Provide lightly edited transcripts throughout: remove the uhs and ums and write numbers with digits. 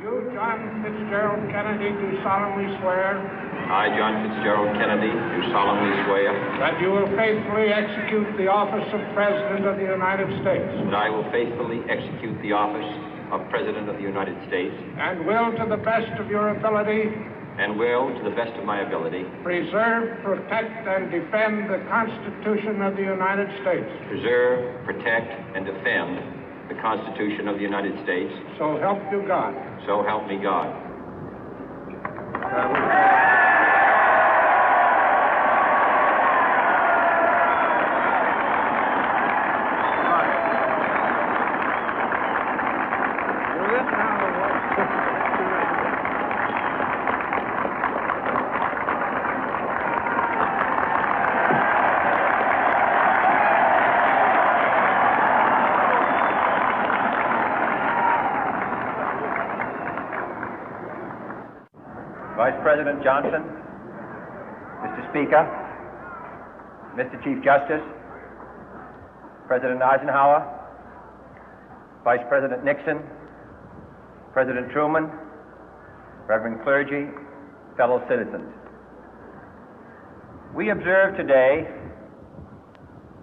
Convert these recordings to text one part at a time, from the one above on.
You, John Fitzgerald Kennedy, do solemnly swear. I, John Fitzgerald Kennedy, do solemnly swear. That you will faithfully execute the office of President of the United States. That I will faithfully execute the office of President of the United States. And will, to the best of your ability. And will, to the best of my ability. Preserve, protect, and defend the Constitution of the United States. Preserve, protect, and defend the Constitution of the United States. So help you God. So help me God. Vice President Johnson, Mr. Speaker, Mr. Chief Justice, President Eisenhower, Vice President Nixon, President Truman, Reverend clergy, fellow citizens. We observe today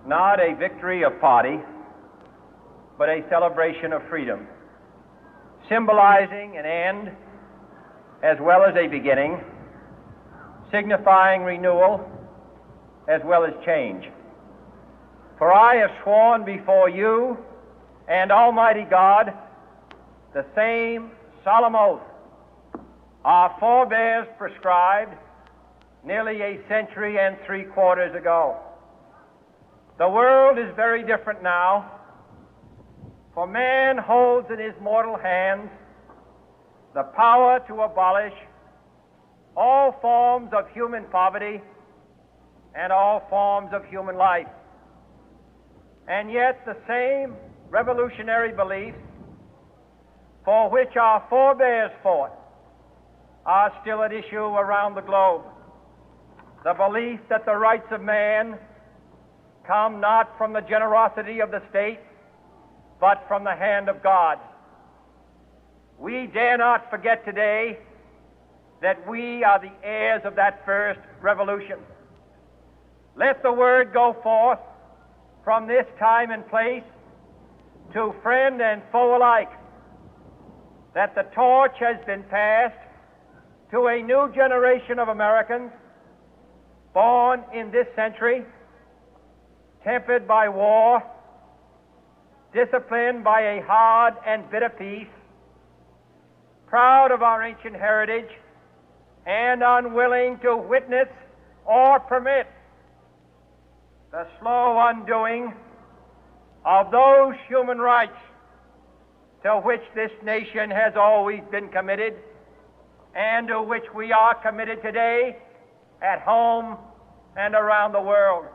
not a victory of party, but a celebration of freedom, symbolizing an end as well as a beginning, signifying renewal as well as change. For I have sworn before you and Almighty God the same solemn oath our forebears prescribed nearly a century and 3/4 ago. The world is very different now, for man holds in his mortal hands the power to abolish all forms of human poverty and all forms of human life. And yet the same revolutionary beliefs for which our forebears fought are still at issue around the globe. The belief that the rights of man come not from the generosity of the state, but from the hand of God. We dare not forget today that we are the heirs of that first revolution. Let the word go forth from this time and place to friend and foe alike that the torch has been passed to a new generation of Americans born in this century, tempered by war, disciplined by a hard and bitter peace, proud of our ancient heritage, and unwilling to witness or permit the slow undoing of those human rights to which this nation has always been committed and to which we are committed today at home and around the world.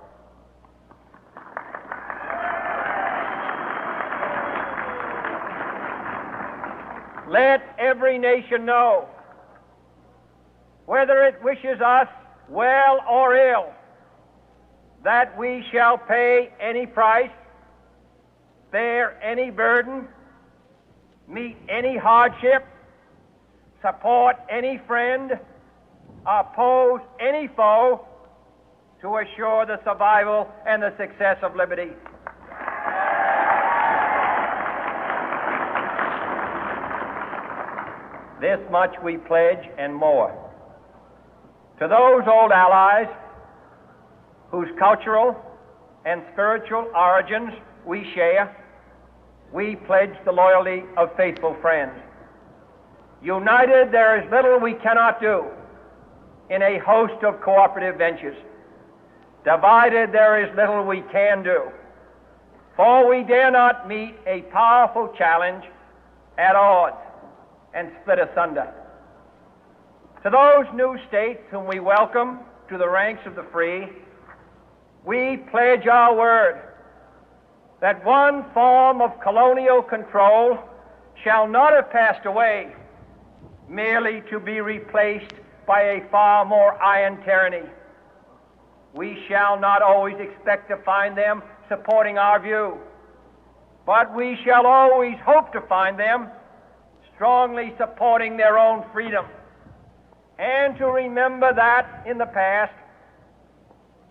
Let every nation know, whether it wishes us well or ill, that we shall pay any price, bear any burden, meet any hardship, support any friend, oppose any foe to assure the survival and the success of liberty. This much we pledge and more. To those old allies whose cultural and spiritual origins we share, we pledge the loyalty of faithful friends. United, there is little we cannot do in a host of cooperative ventures. Divided, there is little we can do, for we dare not meet a powerful challenge at odds and split asunder. To those new states whom we welcome to the ranks of the free, we pledge our word that one form of colonial control shall not have passed away merely to be replaced by a far more iron tyranny. We shall not always expect to find them supporting our view, but we shall always hope to find them strongly supporting their own freedom, and to remember that in the past,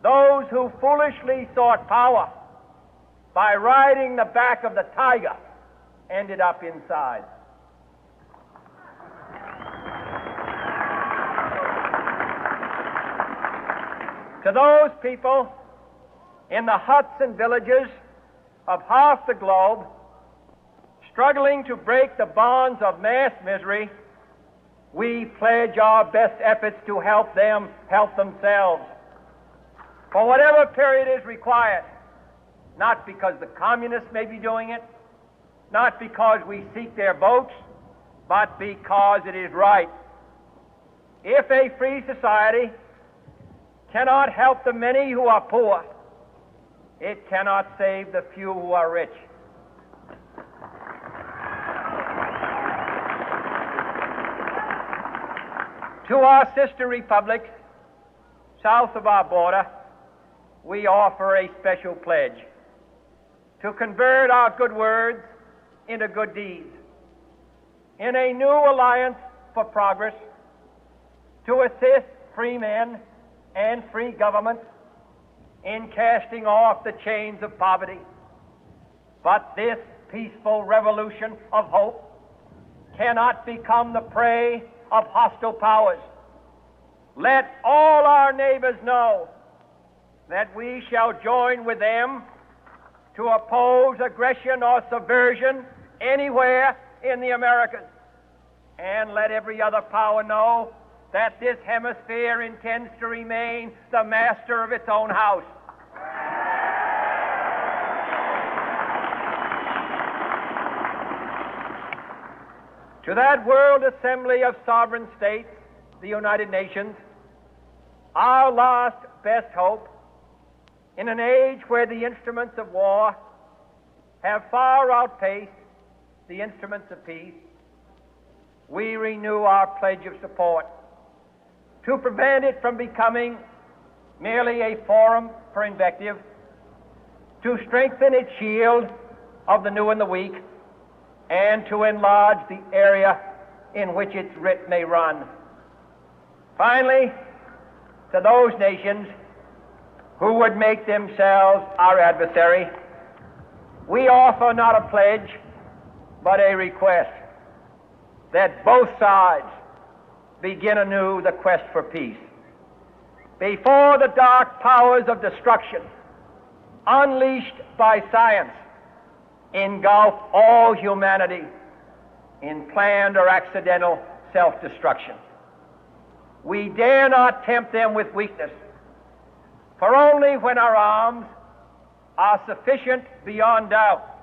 those who foolishly sought power by riding the back of the tiger ended up inside. To those people in the huts and villages of half the globe struggling to break the bonds of mass misery, we pledge our best efforts to help them help themselves for whatever period is required, not because the communists may be doing it, not because we seek their votes, but because it is right. If a free society cannot help the many who are poor, it cannot save the few who are rich. To our sister republics south of our border, we offer a special pledge to convert our good words into good deeds, in a new alliance for progress, to assist free men and free governments in casting off the chains of poverty. But this peaceful revolution of hope cannot become the prey of hostile powers. Let all our neighbors know that we shall join with them to oppose aggression or subversion anywhere in the Americas. And let every other power know that this hemisphere intends to remain the master of its own house. To that World Assembly of Sovereign States, the United Nations, our last best hope, in an age where the instruments of war have far outpaced the instruments of peace, we renew our pledge of support to prevent it from becoming merely a forum for invective, to strengthen its shield of the new and the weak, and to enlarge the area in which its writ may run. Finally, to those nations who would make themselves our adversary, we offer not a pledge, but a request that both sides begin anew the quest for peace. Before the dark powers of destruction, unleashed by science, engulf all humanity in planned or accidental self-destruction, we dare not tempt them with weakness, for only when our arms are sufficient beyond doubt